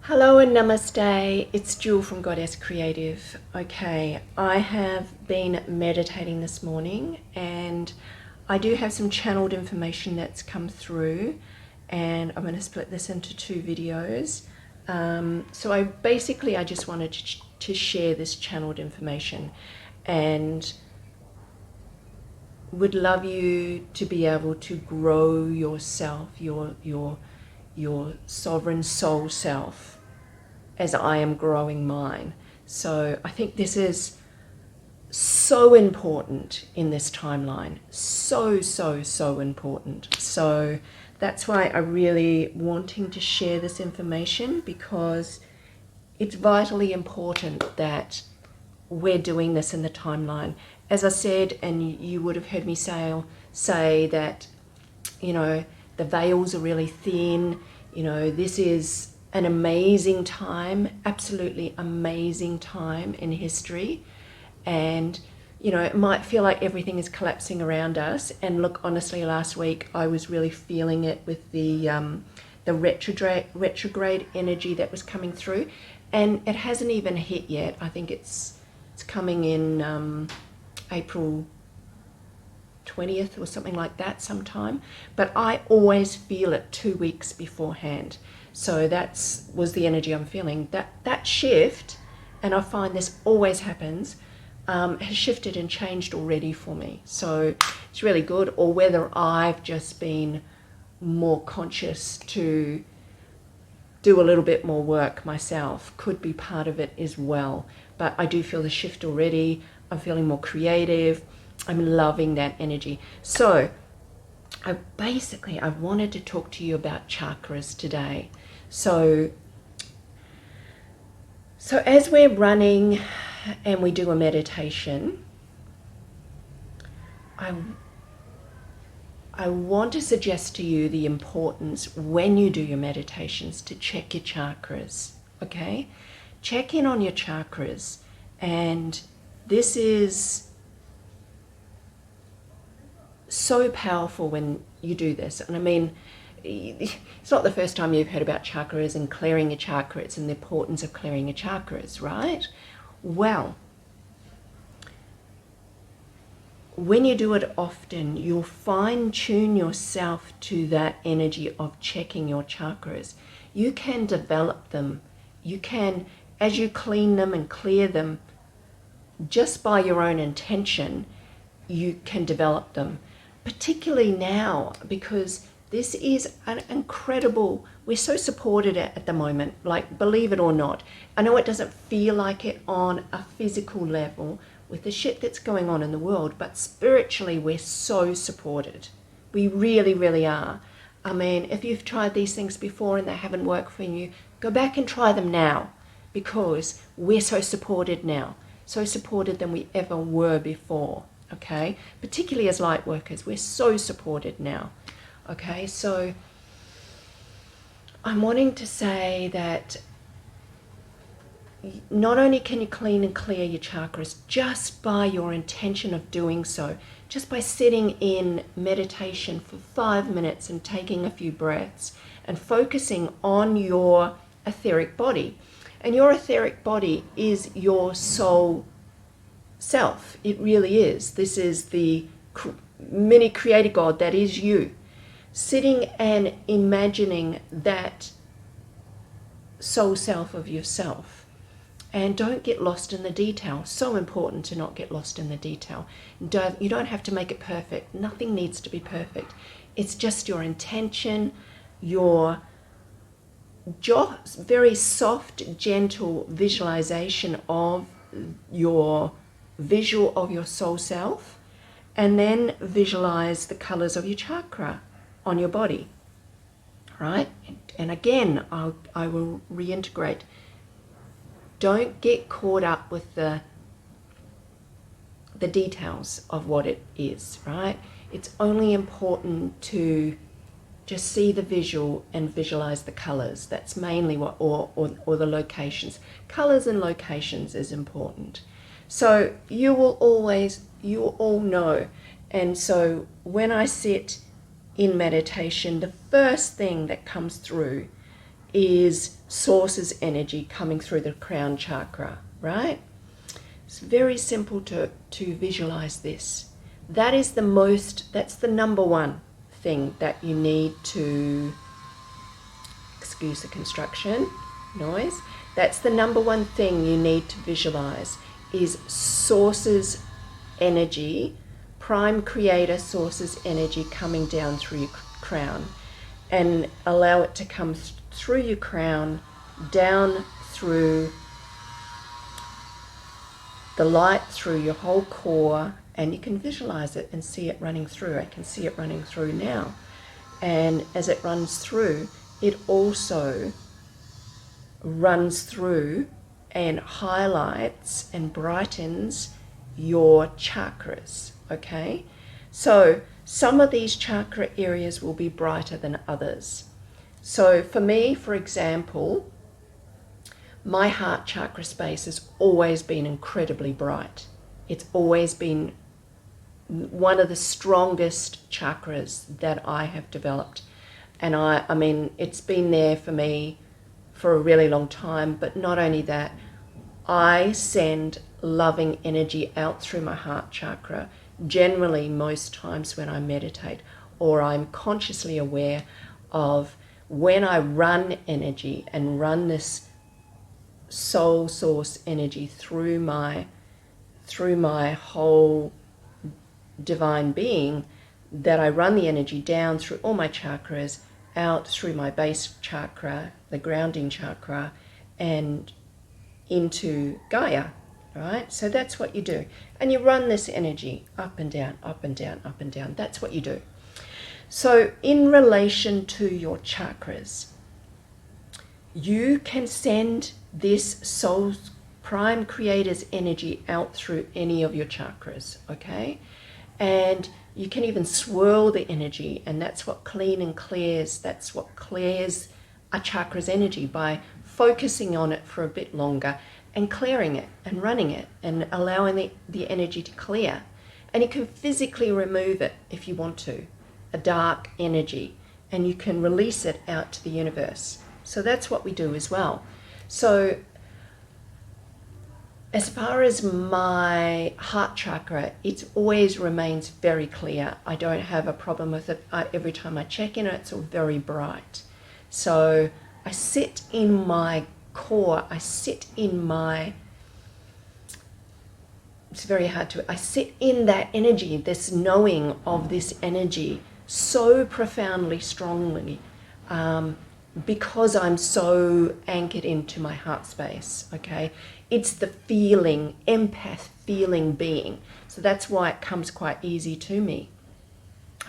Hello and namaste, it's Jewel from Goddess Creative. Okay, I have been meditating this morning and I do have some channeled information that's come through, and I'm going to split this into two videos. So I just wanted to share this channeled information and would love you to be able to grow yourself, your sovereign soul self, as I am growing mine. So I think this is so important in this timeline. So important. So that's why I really wanting to share this information, because it's vitally important that we're doing this in the timeline. As I said, and you would have heard me say that, the veils are really thin. This is an amazing time, absolutely amazing time in history. And, it might feel like everything is collapsing around us. And look, honestly, last week I was really feeling it with the retrograde energy that was coming through. And it hasn't even hit yet. I think it's coming in April 20th or something like that sometime. But I always feel it 2 weeks beforehand. So was the energy I'm feeling. That shift, and I find this always happens, has shifted and changed already for me. So it's really good. Or whether I've just been more conscious to do a little bit more work myself, could be part of it as well. But I do feel the shift already. I'm feeling more creative. I'm loving that energy. So I wanted to talk to you about chakras today. So as we're running and we do a meditation, I want to suggest to you the importance, when you do your meditations, to check your chakras, okay? Check in on your chakras. And this is so powerful when you do this. And I mean, it's not the first time you've heard about chakras and clearing your chakras and the importance of clearing your chakras, right? Well, when you do it often, you'll fine-tune yourself to that energy of checking your chakras. You can develop them. You can, as you clean them and clear them, just by your own intention, you can develop them. Particularly now, because this is an incredible, we're so supported at the moment, like, believe it or not. I know it doesn't feel like it on a physical level with the shit that's going on in the world, but spiritually we're so supported. We really, really are. I mean, if you've tried these things before and they haven't worked for you, go back and try them now, because we're so supported now, so supported than we ever were before, okay? Particularly as light workers, we're so supported now. Okay, so I'm wanting to say that not only can you clean and clear your chakras just by your intention of doing so, just by sitting in meditation for 5 minutes and taking a few breaths and focusing on your etheric body. And your etheric body is your soul self. It really is. This is the mini creator God that is you. Sitting and imagining that soul self of yourself. And don't get lost in the detail. So important to not get lost in the detail. You don't have to make it perfect. Nothing needs to be perfect. It's just your intention, your very soft, gentle visualization of your visual of your soul self, and then visualize the colors of your chakra on your body, right? And again, I will reintegrate. Don't get caught up with the details of what it is, right? It's only important to just see the visual and visualize the colors. That's mainly what, or the locations. Colors and locations is important. So you will all know. And so when I sit in meditation, the first thing that comes through is source's energy coming through the crown chakra, right? It's very simple to visualize this. That's the number one thing that you need to, excuse the construction noise, that's the number one thing you need to visualize is source's energy, prime creator source's energy coming down through your crown, and allow it to come through your crown, down through the light, through your whole core, and you can visualize it and see it running through. I can see it running through now. And as it runs through, it also runs through and highlights and brightens your chakras, okay? So some of these chakra areas will be brighter than others. So for me, for example, my heart chakra space has always been incredibly bright. It's always been one of the strongest chakras that I have developed. And I mean, it's been there for me for a really long time, but not only that, I send loving energy out through my heart chakra, generally most times when I meditate, or I'm consciously aware of when I run energy and run this soul source energy through my whole divine being, that I run the energy down through all my chakras, out through my base chakra, the grounding chakra, and into Gaia, right? So that's what you do. And you run this energy up and down, up and down, up and down. That's what you do. So in relation to your chakras, you can send this soul prime creator's energy out through any of your chakras, okay? And you can even swirl the energy, and that's what clean and clears. That's what clears a chakra's energy, by focusing on it for a bit longer and clearing it and running it and allowing the energy to clear. And you can physically remove it if you want to, a dark energy, and you can release it out to the universe. So that's what we do as well. So as far as my heart chakra, it always remains very clear. I don't have a problem with it. Every time I check in it, it's all very bright. So I sit in my core, I sit in my, it's very hard to, I sit in that energy, this knowing of this energy so profoundly, strongly, because I'm so anchored into my heart space, okay? It's the feeling, empath feeling being. So that's why it comes quite easy to me,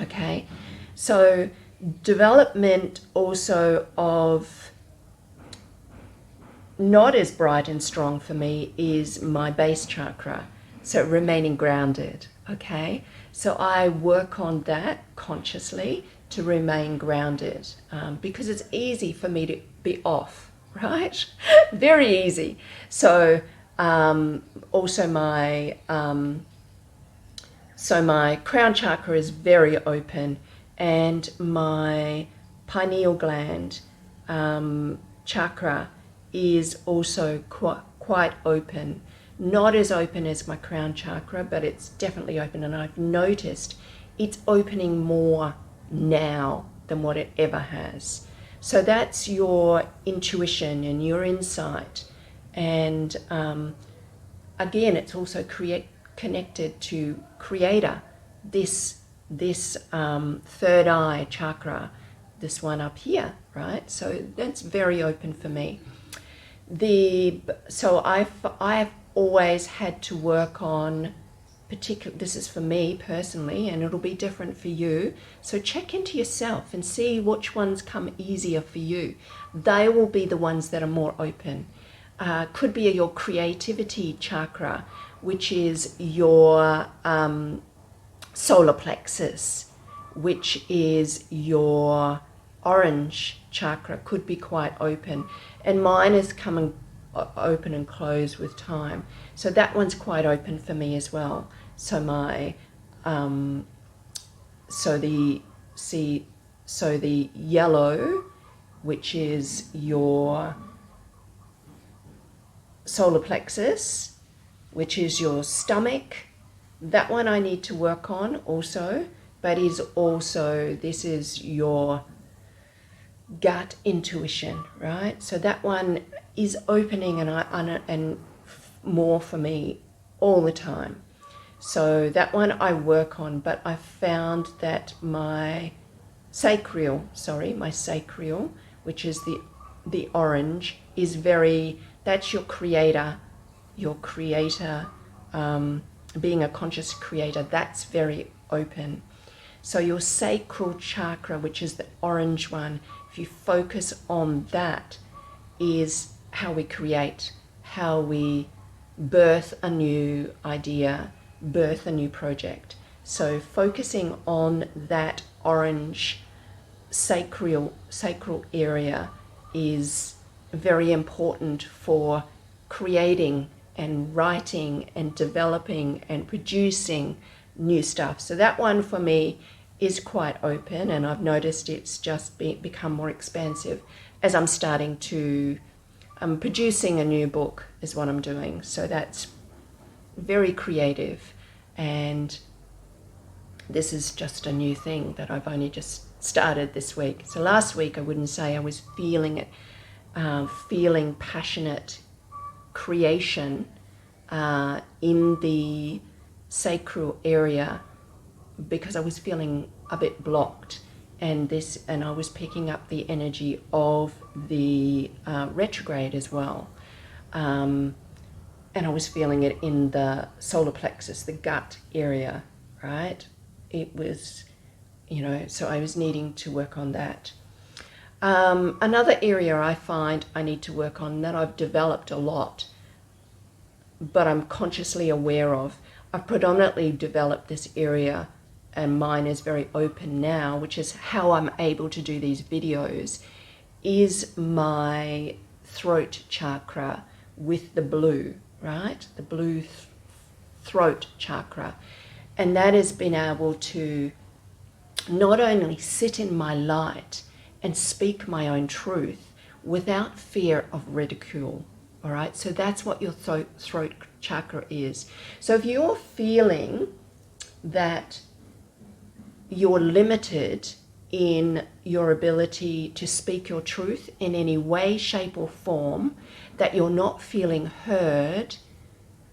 okay? So development also of not as bright and strong for me is my base chakra, so remaining grounded, okay? So I work on that consciously to remain grounded, because it's easy for me to be off, right? Very easy. So also my crown chakra is very open, and my pineal gland chakra is also quite open. Not as open as my crown chakra, but it's definitely open, and I've noticed it's opening more now than what it ever has. So that's your intuition and your insight. And again, it's also connected to creator, this third eye chakra, this one up here, right? So that's very open for me. So I've always had to work on this is for me personally, and it'll be different for you. So check into yourself and see which ones come easier for you. They will be the ones that are more open. Could be your creativity chakra, which is your solar plexus, which is your orange chakra, could be quite open. And mine is coming open and close with time. So that one's quite open for me as well. So my, so the yellow which is your solar plexus, which is your stomach. That one I need to work on also, but this is your gut intuition, right? So that one is opening and more for me all the time. So that one I work on, but I found that my sacral, which is the orange, is that's your creator, being a conscious creator, that's very open. So your sacral chakra, which is the orange one, if you focus on that, is how we create, how we birth a new idea, birth a new project. So focusing on that orange sacral area is very important for creating and writing and developing and producing new stuff. So that one for me is quite open, and I've noticed it's just become more expansive as I'm producing a new book is what I'm doing. So that's very creative, and this is just a new thing that I've only just started this week. So last week I wouldn't say I was feeling it, feeling passionate creation in the sacral area, because I was feeling a bit blocked, and I was picking up the energy of the retrograde as well, and I was feeling it in the solar plexus, the gut area, right? It was, so I was needing to work on that. Another area I find I need to work on that I've developed a lot, but I'm consciously aware of. I've predominantly developed this area, and mine is very open now, which is how I'm able to do these videos, is my throat chakra with the blue, right? The blue throat chakra. And that has been able to not only sit in my light and speak my own truth without fear of ridicule. All right, so that's what your throat chakra is. So if you're feeling that you're limited in your ability to speak your truth in any way, shape, or form, that you're not feeling heard,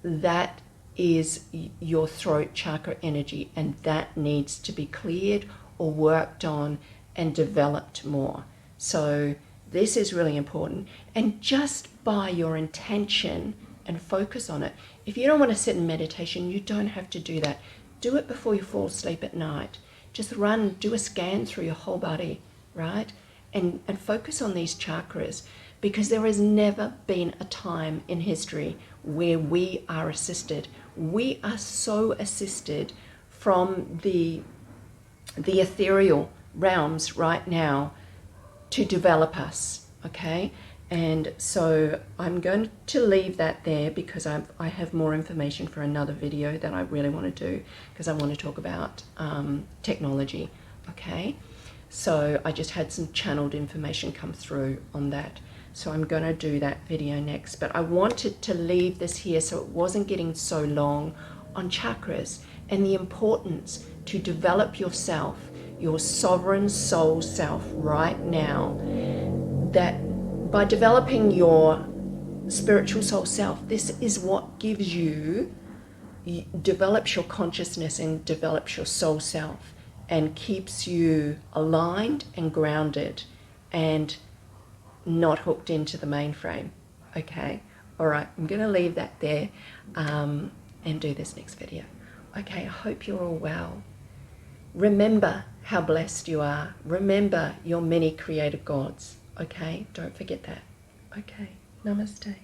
that is your throat chakra energy, and that needs to be cleared or worked on and developed more. So this is really important, and just by your intention and focus on it. If you don't want to sit in meditation, you don't have to do that. Do it before you fall asleep at night. Just do a scan through your whole body, right? And focus on these chakras, because there has never been a time in history where we are assisted. We are so assisted from the ethereal realms right now to develop us, okay? And so I'm going to leave that there, because I have more information for another video that I really want to do, because I want to talk about technology, okay? So I just had some channeled information come through on that. So I'm going to do that video next. But I wanted to leave this here so it wasn't getting so long on chakras and the importance to develop yourself, your sovereign soul self right now, that by developing your spiritual soul self, this is what gives you, develops your consciousness and develops your soul self, and keeps you aligned and grounded and not hooked into the mainframe. Okay, all right, I'm going to leave that there and do this next video. Okay, I hope you're all well. Remember how blessed you are. Remember your many created gods. Okay, don't forget that. Okay, namaste.